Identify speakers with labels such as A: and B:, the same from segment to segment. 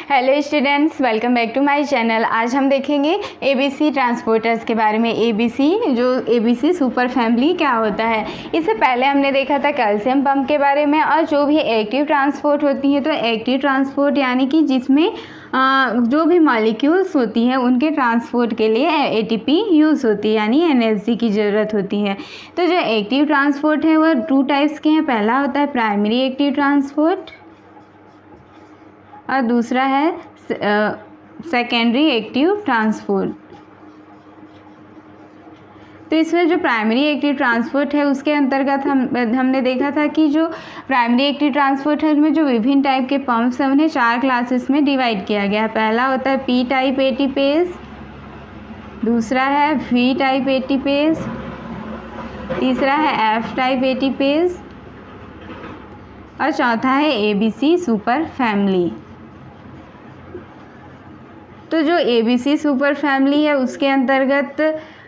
A: Hello students, welcome back to my channel. आज हम देखेंगे एबीसी ट्रांसपोर्टर्स के बारे में। एबीसी सुपर फैमिली क्या होता है। इससे पहले हमने देखा था कैल्शियम पंप के बारे में। और जो भी एक्टिव ट्रांसपोर्ट होती है, तो एक्टिव ट्रांसपोर्ट यानी कि जिसमें जो भी मॉलिक्यूल्स होती हैं उनके ट्रांसपोर्ट के लिए एटीपी यूज़ होती है, यानी एनर्जी की ज़रूरत होती है। तो जो एक्टिव ट्रांसपोर्ट है वह 2 टाइप्स के हैं। पहला होता है प्राइमरी एक्टिव ट्रांसपोर्ट और दूसरा है सेकेंडरी एक्टिव ट्रांसपोर्ट। तो इसमें जो प्राइमरी एक्टिव ट्रांसपोर्ट है उसके अंतर्गत हमने देखा था कि जो प्राइमरी एक्टिव ट्रांसपोर्ट है उसमें जो विभिन्न टाइप के पंप्स हैं उन्हें 4 क्लासेस में डिवाइड किया गया है। पहला होता है पी टाइप एटीपेज, दूसरा है वी टाइप एटीपेज, तीसरा है एफ टाइप एटीपेज और चौथा है एबीसी सुपर फैमिली। तो जो एबीसी सुपर फैमिली है उसके अंतर्गत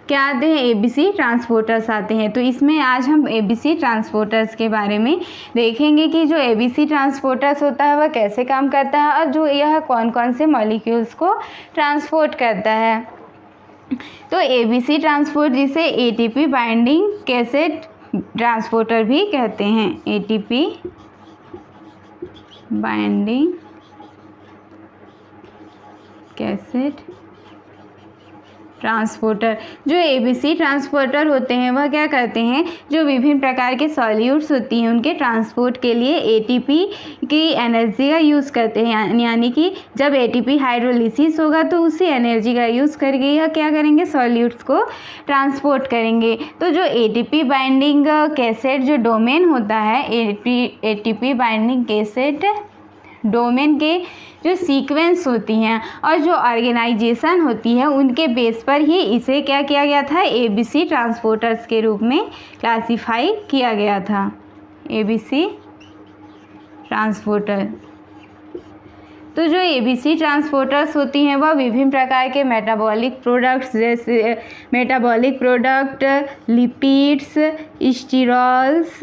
A: क्या आते हैं, एबीसी ट्रांसपोर्टर्स आते हैं। तो इसमें आज हम एबीसी ट्रांसपोर्टर्स के बारे में देखेंगे कि जो एबीसी ट्रांसपोर्टर्स होता है वह कैसे काम करता है और जो यह कौन कौन से मॉलिक्यूल्स को ट्रांसपोर्ट करता है। तो एबीसी ट्रांसपोर्ट जिसे एटीपी बाइंडिंग कैसेट ट्रांसपोर्टर भी कहते हैं, एटीपी बाइंडिंग कैसेट ट्रांसपोर्टर। जो एबीसी ट्रांसपोर्टर होते हैं वह क्या करते हैं, जो विभिन्न प्रकार के सॉल्यूट्स होती हैं उनके ट्रांसपोर्ट के लिए एटीपी की एनर्जी का यूज़ करते हैं। यानी कि जब एटीपी हाइड्रोलिसिस होगा तो उसी एनर्जी का यूज़ करके यह क्या करेंगे, सॉल्यूट्स को ट्रांसपोर्ट करेंगे। तो जो एटीपी बाइंडिंग कैसेट जो डोमेन होता है, एटीपी बाइंडिंग कैसेट डोमेन के जो सीक्वेंस होती हैं और जो ऑर्गेनाइजेशन होती है उनके बेस पर ही इसे क्या किया गया था, एबीसी ट्रांसपोर्टर्स के रूप में क्लासिफाई किया गया था, एबीसी ट्रांसपोर्टर। तो जो एबीसी ट्रांसपोर्टर्स होती हैं वह विभिन्न प्रकार के मेटाबॉलिक प्रोडक्ट्स जैसे मेटाबॉलिक प्रोडक्ट, लिपिड्स, स्टीरॉल्स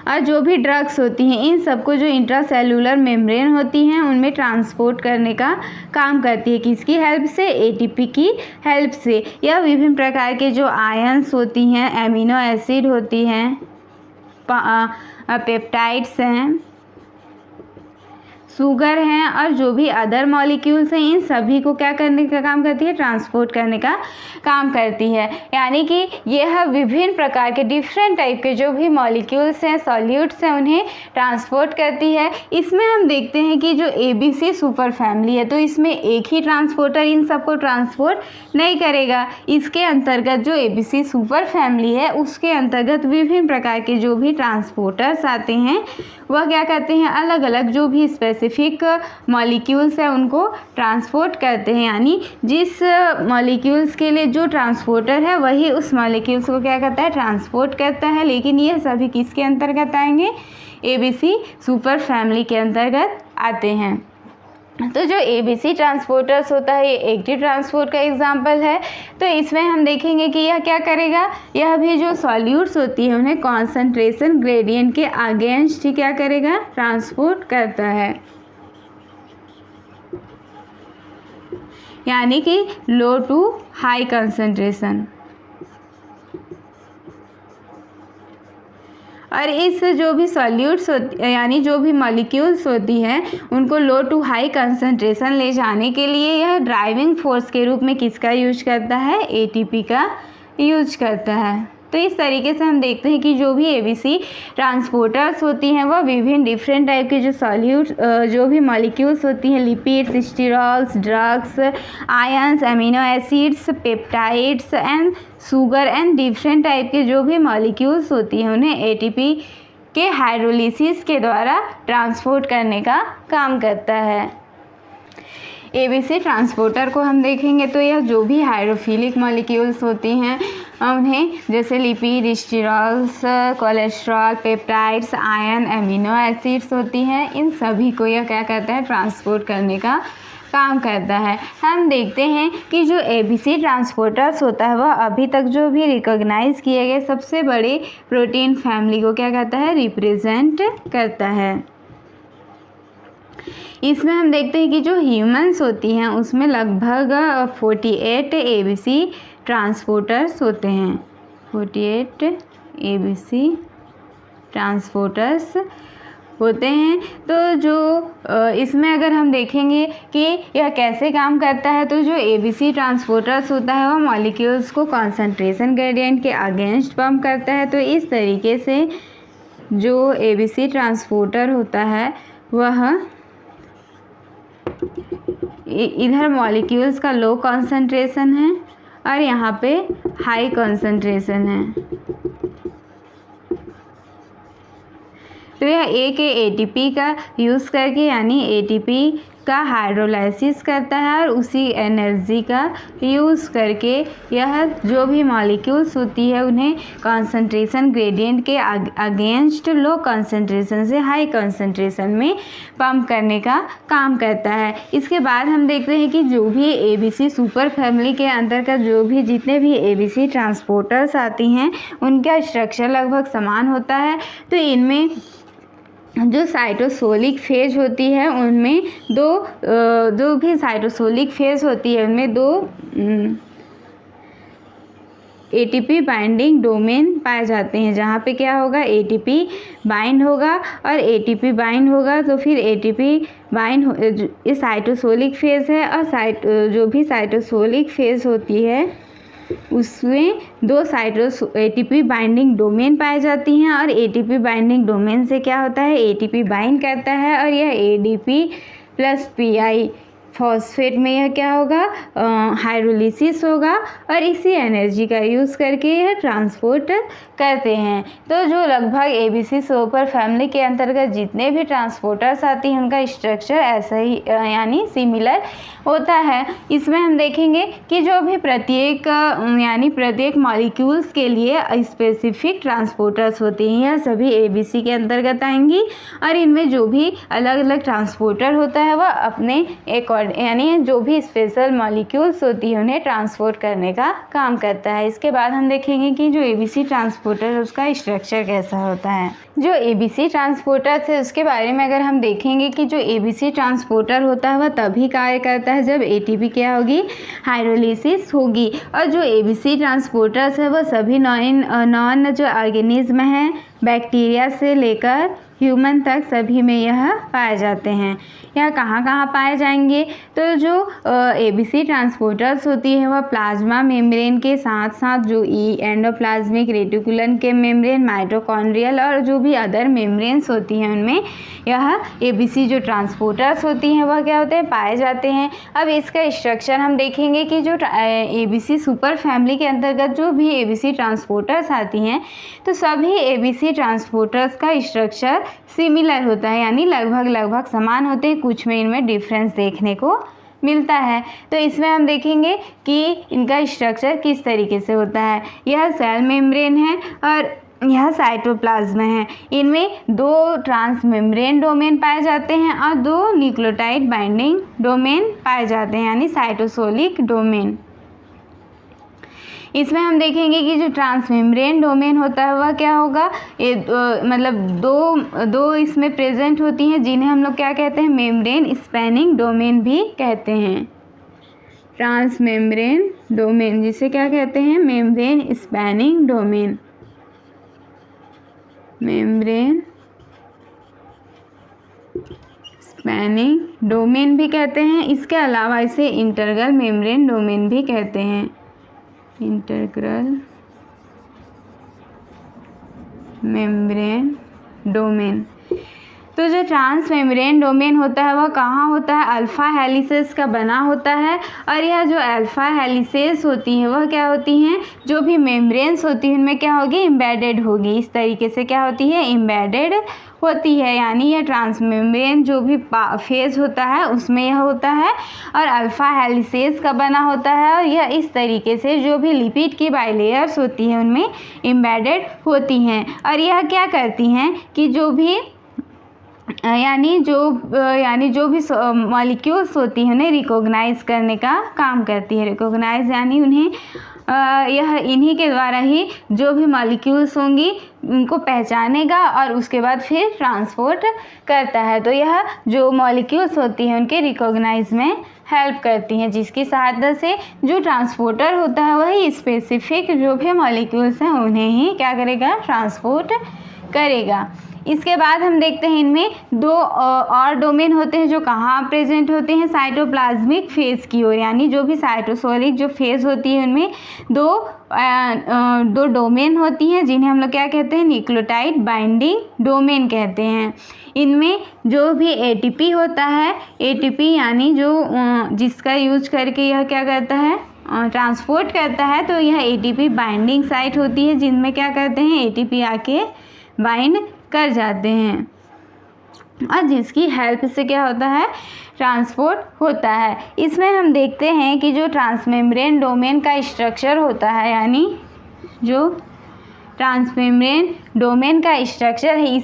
A: और जो भी ड्रग्स होती हैं इन सबको जो इंट्रासेलुलर मेम्ब्रेन होती हैं उनमें ट्रांसपोर्ट करने का काम करती है। किसकी हेल्प से, एटीपी की हेल्प से। यह विभिन्न प्रकार के जो आयंस होती हैं, एमिनो एसिड होती हैं, पेप्टाइड्स हैं, शुगर हैं और जो भी अदर मॉलिक्यूल्स हैं इन सभी को क्या करने का काम करती है, ट्रांसपोर्ट करने का काम करती है। यानी कि यह विभिन्न प्रकार के डिफरेंट टाइप के जो भी मॉलिक्यूल्स हैं, सॉल्यूट्स हैं, उन्हें ट्रांसपोर्ट करती है। इसमें हम देखते हैं कि जो एबीसी सुपर फैमिली है तो इसमें एक ही ट्रांसपोर्टर इन सबको ट्रांसपोर्ट नहीं करेगा। इसके अंतर्गत जो एबीसी सुपर फैमिली है उसके अंतर्गत विभिन्न प्रकार के जो भी ट्रांसपोर्टर्स आते हैं वह क्या करते हैं, अलग अलग जो भी स्पेसिफिक मॉलिक्यूल्स हैं उनको ट्रांसपोर्ट करते हैं। यानी जिस मॉलिक्यूल्स के लिए जो ट्रांसपोर्टर है वही उस मॉलिक्यूल्स को क्या करता है, ट्रांसपोर्ट करता है। लेकिन ये सभी किसके अंतर्गत आएंगे, एबीसी सुपर फैमिली के अंतर्गत आते हैं। तो जो एबीसी ट्रांसपोर्टर्स होता है ये एक्टिव ट्रांसपोर्ट का एग्जाम्पल है। तो इसमें हम देखेंगे कि यह क्या करेगा, यह भी जो सॉल्यूट्स होती है उन्हें कॉन्सेंट्रेशन ग्रेडियंट के अगेंस्ट ही क्या करेगा, ट्रांसपोर्ट करता है। यानी कि लो टू हाई कंसंट्रेशन। और इस जो भी सॉल्यूट्स यानी जो भी मॉलिक्यूल्स होती हैं उनको लो टू हाई कंसंट्रेशन ले जाने के लिए यह ड्राइविंग फोर्स के रूप में किसका यूज करता है, एटीपी का यूज करता है। तो इस तरीके से हम देखते हैं कि जो भी एबीसी ट्रांसपोर्टर्स होती हैं वह विभिन्न डिफरेंट टाइप के जो सॉल्यूट्स जो भी मॉलिक्यूल्स होती हैं, lipids, sterols, drugs, ions, amino acids, peptides and sugar and different type के जो भी मॉलिक्यूल्स होती हैं उन्हें एटीपी के हाइड्रोलिसिस के द्वारा ट्रांसपोर्ट करने का काम करता है। एबीसी ट्रांसपोर्टर को हम देखेंगे तो यह जो भी हाइड्रोफिलिक मॉलिक्यूल्स होती हैं उन्हें जैसे lipid, sterols, cholesterol, peptides, ion, amino acids होती हैं इन सभी को यह क्या करता है, ट्रांसपोर्ट करने का काम करता है। हम देखते हैं कि जो एबीसी ट्रांसपोर्टर्स होता है वह अभी तक जो भी रिकॉग्नाइज किए गए सबसे बड़े प्रोटीन फैमिली को क्या करता है, रिप्रेजेंट करता है। इसमें हम देखते हैं कि जो ह्यूमंस होती हैं उसमें लगभग 48 ABC ट्रांसपोर्टर्स होते हैं, 48 ABC ट्रांसपोर्टर्स होते हैं। तो जो इसमें अगर हम देखेंगे कि यह कैसे काम करता है, तो जो ABC ट्रांसपोर्टर्स होता है वह मॉलिक्यूल्स को कॉन्सेंट्रेशन ग्रेडियंट के अगेंस्ट पंप करता है। तो इस तरीके से जो ABC ट्रांसपोर्टर होता है वह इधर मॉलिक्यूल्स का लो कॉन्सेंट्रेशन है और यहाँ पे हाई कॉन्सेंट्रेशन है। तो यह एक ATP का यूज़ करके यानी ATP का हाइड्रोलाइसिस करता है और उसी एनर्जी का यूज़ करके यह जो भी मॉलिक्यूल्स होती है उन्हें कॉन्सेंट्रेशन ग्रेडियंट के अगेंस्ट लो कॉन्सेंट्रेशन से हाई कॉन्सेंट्रेशन में पंप करने का काम करता है। इसके बाद हम देखते हैं कि जो भी ABC सुपर फैमिली के अंतर्गत जो भी जितने भी ABC ट्रांसपोर्टर्स आती हैं उनका स्ट्रक्चर लगभग समान होता है। तो इनमें जो साइटोसोलिक फेज होती है उनमें जो भी साइटोसोलिक फेज होती है उनमें 2 ATP बाइंडिंग डोमेन पाए जाते हैं, जहाँ पे क्या होगा ATP बाइंड होगा और ATP बाइंड होगा तो फिर ATP बाइंड इस साइटोसोलिक फेज है और जो भी साइटोसोलिक फेज होती है उसमें 2 ATP बाइंडिंग डोमेन पाई जाती हैं और ATP बाइंडिंग डोमेन से क्या होता है ATP बाइंड करता है और यह ADP प्लस PI फॉस्फेट में यह क्या होगा हाइड्रोलिसिस होगा और इसी एनर्जी का यूज़ करके यह ट्रांसपोर्ट करते हैं। तो जो लगभग ABC सुपर फैमिली के अंतर्गत जितने भी ट्रांसपोर्टर्स आती हैं उनका स्ट्रक्चर ऐसा ही यानी सिमिलर होता है। इसमें हम देखेंगे कि जो भी प्रत्येक मॉलिक्यूल्स के लिए स्पेसिफिक ट्रांसपोर्टर्स होती हैं यह सभी ABC के अंतर्गत आएंगी और इनमें जो भी अलग अलग ट्रांसपोर्टर होता है वह अपने यानी जो भी स्पेशल मॉलिक्यूल्स होती है उन्हें ट्रांसपोर्ट करने का काम करता है। इसके बाद हम देखेंगे कि जो ABC ट्रांसपोर्टर उसका स्ट्रक्चर कैसा होता है। जो ABC ट्रांसपोर्टर है उसके बारे में अगर हम देखेंगे कि जो ABC ट्रांसपोर्टर होता है वह तभी कार्य करता है जब ATP क्या होगी हाइड्रोलिसिस होगी और जो ABC ट्रांसपोर्टर्स है वह सभी नॉन जो ऑर्गेनिज्म हैं बैक्टीरिया से लेकर ह्यूमन तक सभी में यह पाए जाते हैं। यह कहाँ कहाँ पाए जाएंगे, तो जो ABC ट्रांसपोर्टर्स होती है वह प्लाज्मा मेम्ब्रेन के साथ साथ जो एंडोप्लाज्मिक रेटिकुलम के मेम्ब्रेन माइटोकॉन्ड्रियल और जो भी अदर मेम्ब्रेन्स होती हैं उनमें यह ABC जो ट्रांसपोर्टर्स होती हैं वह क्या होते हैं पाए जाते हैं। अब इसका स्ट्रक्चर हम देखेंगे कि जो ABC सुपर फैमिली के अंतर्गत जो भी ABC ट्रांसपोर्टर्स आती हैं तो सभी ABC ट्रांसपोर्टर्स का स्ट्रक्चर सिमिलर होता है यानी लगभग समान होते हैं, कुछ में इनमें डिफरेंस देखने को मिलता है। तो इसमें हम देखेंगे कि इनका स्ट्रक्चर किस तरीके से होता है। यह सेल मेम्ब्रेन है और यह साइटोप्लाज्म है। इनमें 2 ट्रांस मेम्ब्रेन डोमेन पाए जाते हैं और 2 न्यूक्लियोटाइड बाइंडिंग डोमेन पाए जाते हैं यानी साइटोसोलिक डोमेन। इसमें हम देखेंगे कि जो ट्रांसमेम्ब्रेन डोमेन होता है वह क्या होगा मतलब दो इसमें प्रेजेंट होती हैं जिन्हें हम लोग क्या कहते हैं मेम्ब्रेन स्पैनिंग डोमेन भी कहते हैं। ट्रांसमेम्ब्रेन डोमेन जिसे क्या कहते हैं membrane spanning domain, membrane spanning domain भी कहते हैं। इसके अलावा इसे इंटरग्रल मेम्ब्रेन डोमेन भी कहते हैं, इंटरग्रल मेम्ब्रेन डोमेन। तो जो ट्रांस मेम्ब्रेन डोमेन होता है वह कहाँ होता है अल्फ़ा हेलिसेस का बना होता है और यह जो अल्फ़ा हेलिसेस होती हैं वह क्या होती हैं जो भी मेम्ब्रेन्स होती हैं उनमें क्या होगी एम्बेडेड होगी। इस तरीके से क्या होती है एम्बेडेड होती है यानी यह ट्रांसमेम्ब्रेन जो भी फेज होता है उसमें यह होता है और अल्फ़ा हेलिसेस का बना होता है और यह इस तरीके से जो भी लिपिड की बाइलेयर्स होती हैं उनमें एम्बेडेड होती हैं। और यह क्या करती हैं कि जो भी यानी जो भी मॉलिक्यूल्स होती हैं उन्हें रिकॉग्नाइज करने का काम करती है। रिकॉग्नाइज यानी उन्हें यह इन्हीं के द्वारा ही जो भी मॉलिक्यूल्स होंगी उनको पहचानेगा और उसके बाद फिर ट्रांसपोर्ट करता है। तो यह जो मॉलिक्यूल्स होती हैं उनके रिकॉग्नाइज में हेल्प करती हैं, जिसकी सहायता से जो ट्रांसपोर्टर होता है वही स्पेसिफिक जो भी मॉलिक्यूल्स हैं उन्हें ही क्या करेगा, ट्रांसपोर्ट करेगा। इसके बाद हम देखते हैं इनमें दो और डोमेन होते हैं जो कहाँ प्रेजेंट होते हैं, साइटोप्लाज्मिक फेज की ओर, यानी जो भी साइटोसोलिक जो फेज होती है उनमें दो डोमेन होती हैं जिन्हें हम लोग क्या कहते हैं, न्यूक्लियोटाइड बाइंडिंग डोमेन कहते हैं। इनमें जो भी एटीपी होता है, एटीपी यानी जो जिसका यूज करके यह क्या करता है, ट्रांसपोर्ट करता है, तो यह एटीपी बाइंडिंग साइट होती है जिनमें क्या करते हैं, एटीपी आके बाइंड कर जाते हैं और जिसकी हेल्प से क्या होता है, ट्रांसपोर्ट होता है। इसमें हम देखते हैं कि जो ट्रांसमेम्ब्रेन डोमेन का स्ट्रक्चर होता है, यानी जो ट्रांसमेम्ब्रेन डोमेन का स्ट्रक्चर है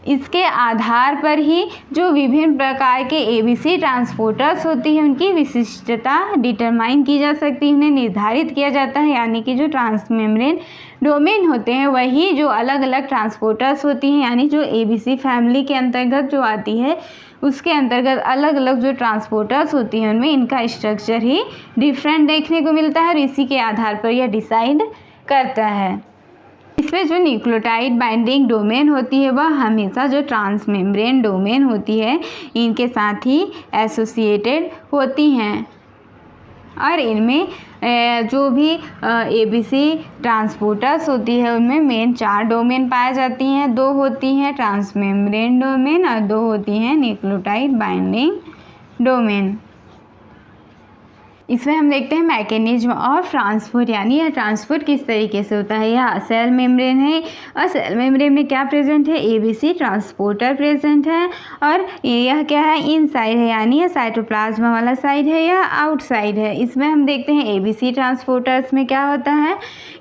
A: इसके आधार पर ही जो विभिन्न प्रकार के एबीसी ट्रांसपोर्टर्स होती हैं उनकी विशिष्टता डिटरमाइन की जा सकती है, उन्हें निर्धारित किया जाता है। यानी कि जो ट्रांसमेम्ब्रेन डोमेन होते हैं वही जो अलग अलग ट्रांसपोर्टर्स होती हैं, यानी जो एबीसी फैमिली के अंतर्गत जो आती है उसके अंतर्गत अलग अलग जो ट्रांसपोर्टर्स होती हैं उनमें इनका स्ट्रक्चर ही डिफरेंट देखने को मिलता है और इसी के आधार पर यह डिसाइड करता है। इसमें जो न्यूक्लियोटाइड बाइंडिंग डोमेन होती है वह हमेशा जो ट्रांसमेम्ब्रेन डोमेन होती है इनके साथ ही एसोसिएटेड होती हैं और इनमें जो भी एबीसी ट्रांसपोर्टर्स होती है उनमें मेन 4 डोमेन पाई जाती हैं, 2 होती हैं ट्रांसमेम्ब्रेन डोमेन और 2 होती हैं न्यूक्लियोटाइड बाइंडिंग डोमेन। इसमें हम देखते हैं मैकेनिज्म ऑफ ट्रांसपोर्ट, यानी यह ट्रांसपोर्ट किस तरीके से होता है। यह सेल मेम्ब्रेन है और सेल मेम्ब्रेन में क्या प्रेजेंट है, एबीसी ट्रांसपोर्टर प्रेजेंट है और यह क्या है, इनसाइड है, यानी यह साइटोप्लाज्मा वाला साइड है या आउटसाइड है। इसमें हम देखते हैं एबीसी ट्रांसपोर्टर्स में क्या होता है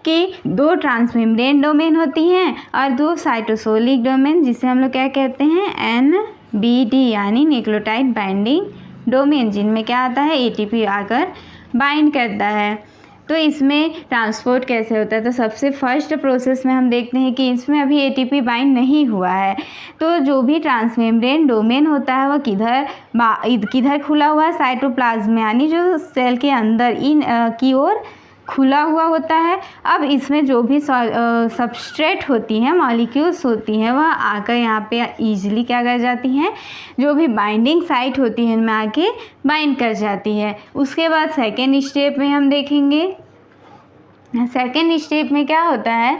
A: कि 2 ट्रांसमेम्ब्रेन डोमेन होती हैं और 2 साइटोसोलिक डोमेन जिसे हम लोग क्या कहते हैं, NBD यानी न्यूक्लियोटाइड बाइंडिंग डोमेन, जिनमें क्या आता है, एटीपी आकर बाइंड करता है। तो इसमें ट्रांसपोर्ट कैसे होता है, तो सबसे फर्स्ट प्रोसेस में हम देखते हैं कि इसमें अभी एटीपी बाइंड नहीं हुआ है, तो जो भी ट्रांसमेम्ब्रेन डोमेन होता है वह किधर खुला हुआ है, साइटोप्लाज्म यानी जो सेल के अंदर इन की ओर खुला हुआ होता है। अब इसमें जो भी सबस्ट्रेट होती हैं, मॉलिक्यूल्स होती हैं, वह आकर यहाँ पे ईजिली क्या कर जाती हैं, जो भी बाइंडिंग साइट होती है इनमें आके बाइंड कर जाती है। उसके बाद सेकेंड स्टेप में हम देखेंगे, सेकेंड स्टेप में क्या होता है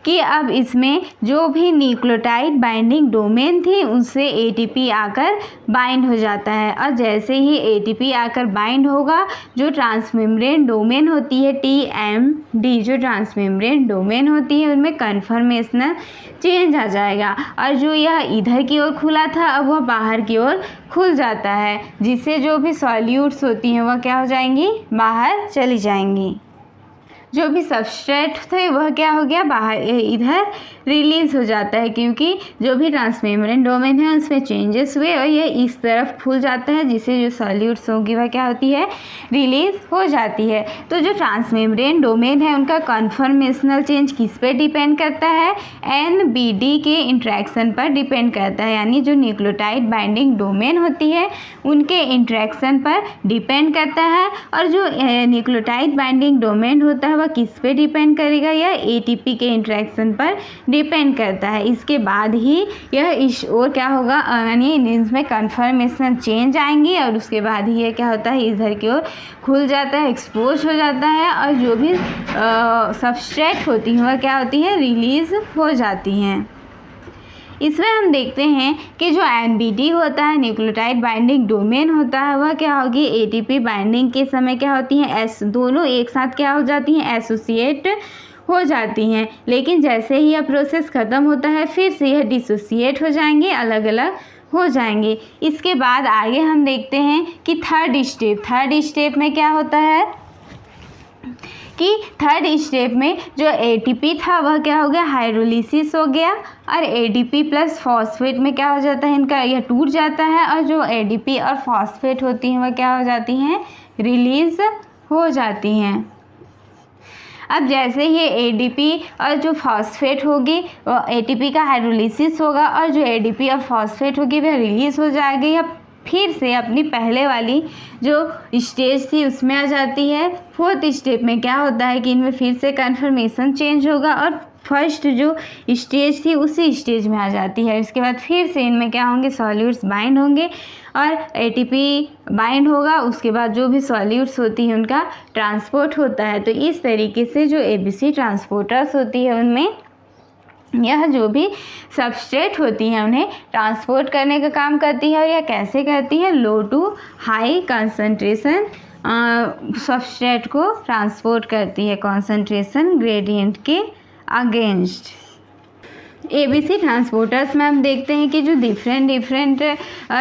A: कि अब इसमें जो भी न्यूक्लियोटाइड बाइंडिंग डोमेन थी उससे एटीपी आकर बाइंड हो जाता है और जैसे ही एटीपी आकर बाइंड होगा जो ट्रांसमेम्ब्रेन डोमेन होती है TMD, जो ट्रांसमेम्ब्रेन डोमेन होती है उनमें कन्फर्मेशनल चेंज आ जाएगा और जो यह इधर की ओर खुला था अब वह बाहर की ओर खुल जाता है, जिससे जो भी सॉल्यूट्स होती हैं वह क्या हो जाएंगी, बाहर चली जाएंगी। जो भी सबस्ट्रेट थे वह क्या हो गया, बाहर इधर रिलीज़ हो जाता है, क्योंकि जो भी ट्रांसमेम्ब्रेन डोमेन है उसमें चेंजेस हुए और ये इस तरफ खुल जाता है, जिससे जो सॉल्यूट्स होगी वह क्या होती है, रिलीज़ हो जाती है। तो जो ट्रांसमेम्ब्रेन डोमेन है उनका कन्फर्मेशनल चेंज किस पे डिपेंड करता है, NBD के इंट्रैक्शन पर डिपेंड करता है, यानी जो न्यूक्लियोटाइड बाइंडिंग डोमेन होती है उनके इंट्रैक्शन पर डिपेंड करता है और जो न्यूक्लियोटाइड बाइंडिंग डोमेन होता है वह किस पे डिपेंड करेगा, यह एटीपी के इंट्रैक्शन पर डिपेंड करता है। इसके बाद ही यह इस और क्या होगा, यानी इसमें कन्फर्मेशनल चेंज आएंगी और उसके बाद ही ये क्या होता है, इधर की ओर खुल जाता है, एक्सपोज हो जाता है और जो भी सबस्ट्रेट होती हैं वह क्या होती है, रिलीज़ हो जाती हैं। इसमें हम देखते हैं कि जो NBD होता है, न्यूक्लियोटाइड बाइंडिंग डोमेन होता है, वह क्या होगी, एटीपी बाइंडिंग के समय क्या होती हैं, दोनों एक साथ क्या हो जाती हैं, एसोसिएट हो जाती हैं। लेकिन जैसे ही यह प्रोसेस ख़त्म होता है फिर से यह डिसोसिएट हो जाएंगे, अलग अलग हो जाएंगे। इसके बाद आगे हम देखते हैं कि थर्ड स्टेप में क्या होता है कि थर्ड स्टेप में जो एटीपी था वह क्या हो गया, हाइड्रोलिसिस हो गया, और एडीपी प्लस फॉस्फेट में क्या हो जाता है, इनका यह टूट जाता है, और जो एडीपी और फॉस्फेट होती हैं वह क्या हो जाती हैं, रिलीज हो जाती हैं। अब जैसे ये एडीपी और जो फॉस्फेट होगी, एटीपी का हाइड्रोलिसिस होगा और जो एडीपी और फॉस्फेट होगी वह रिलीज हो जाएगी, या फिर से अपनी पहले वाली जो स्टेज थी उसमें आ जाती है। फोर्थ स्टेप में क्या होता है कि इनमें फिर से कन्फर्मेशन चेंज होगा और फर्स्ट जो स्टेज थी उसी स्टेज में आ जाती है। इसके बाद फिर से इनमें क्या होंगे, सॉल्यूट्स बाइंड होंगे और एटीपी बाइंड होगा, उसके बाद जो भी सॉल्यूट्स होती है उनका ट्रांसपोर्ट होता है। तो इस तरीके से जो एबीसी ट्रांसपोर्टर्स होती है उनमें यह जो भी सबस्ट्रेट होती हैं उन्हें ट्रांसपोर्ट करने का काम करती है। और यह कैसे करती है, लो टू हाई कंसंट्रेशन सबस्ट्रेट को ट्रांसपोर्ट करती है कंसंट्रेशन ग्रेडियंट के अगेंस्ट। एबीसी ट्रांसपोर्टर्स में हम देखते हैं कि जो डिफरेंट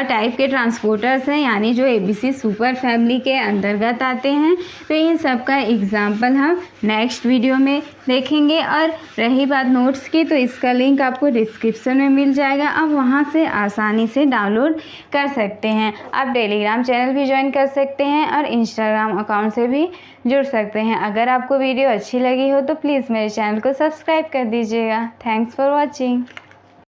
A: टाइप के ट्रांसपोर्टर्स हैं, यानी जो एबीसी सुपर फैमिली के अंतर्गत आते हैं। तो इन सब का एग्जाम्पल हम नेक्स्ट वीडियो में देखेंगे। और रही बात नोट्स की, तो इसका लिंक आपको डिस्क्रिप्शन में मिल जाएगा, आप वहां से आसानी से डाउनलोड कर सकते हैं। आप टेलीग्राम चैनल भी ज्वाइन कर सकते हैं और इंस्टाग्राम अकाउंट से भी जुड़ सकते हैं। अगर आपको वीडियो अच्छी लगी हो तो प्लीज़ मेरे चैनल को सब्सक्राइब कर दीजिएगा। Thanks for watching.